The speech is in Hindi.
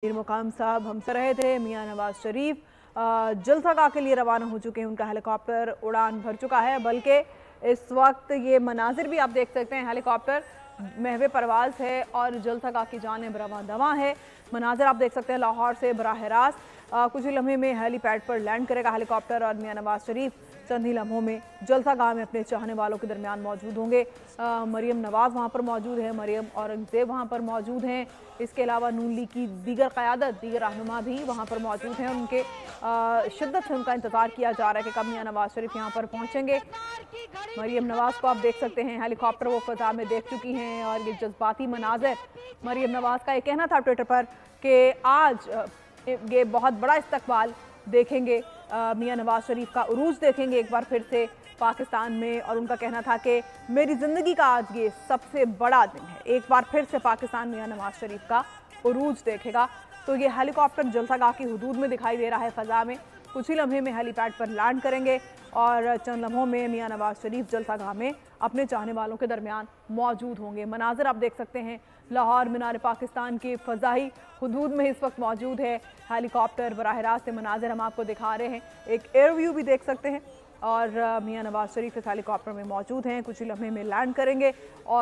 मीर मुकाम साहब हमसे रहे थे। मियां नवाज शरीफ जलसा के लिए रवाना हो चुके हैं। उनका हेलीकॉप्टर उड़ान भर चुका है। बल्कि इस वक्त ये मनाजिर भी आप देख सकते हैं, हेलीकॉप्टर महवे परवाज है और जलसा की जानिब रवां दवा है। मनाजिर आप देख सकते हैं लाहौर से बराह रास्त कुछ ही लम्हे में हेलीपैड पर लैंड करेगा हेलीकॉप्टर और मियां नवाज शरीफ चंद ही लम्हों में जलसा गाह में अपने चाहने वालों के दरमियान मौजूद होंगे। मरियम नवाज वहाँ पर मौजूद है, मरियम औरंगजेब वहाँ पर मौजूद हैं। इसके अलावा नून लीग की दीगर क़यादत, दीगर रहनुमा भी वहाँ पर मौजूद हैं। उनके शिद्दत से उनका इंतज़ार किया जा रहा है कि कब मियां नवाज शरीफ यहाँ पर पहुँचेंगे। मरियम नवाज को आप देख सकते हैं, हेलीकॉप्टर वो फ़ज़ा में देख चुकी हैं और ये जज्बाती मनाज़र। मरियम नवाज का ये कहना था ट्विटर पर कि आज ये बहुत बड़ा इस्तकबाल देखेंगे, मियां नवाज शरीफ का उरूज देखेंगे एक बार फिर से पाकिस्तान में। और उनका कहना था कि मेरी ज़िंदगी का आज ये सबसे बड़ा दिन है, एक बार फिर से पाकिस्तान मियां नवाज शरीफ का उरूज देखेगा। तो ये हेलीकॉप्टर जलसागाह की हुदूद में दिखाई दे रहा है फ़ज़ा में। कुछ ही लम्हे में हेलीपैड पर लैंड करेंगे और चंद लम्हों में मियां नवाज शरीफ जलसागाह में अपने चाहने वालों के दरमियान मौजूद होंगे। मनाजिर आप देख सकते हैं, लाहौर मीनार पाकिस्तान की फ़ज़ाई हुदूद में इस वक्त मौजूद है हेलीकॉप्टर। बराह रास्त से मनाजिर हम आपको दिखा रहे हैं, एक एयर व्यू भी देख सकते हैं। और मियां नवाज शरीफ इस हेलीकॉप्टर में मौजूद हैं, कुछ ही लम्हे में लैंड करेंगे और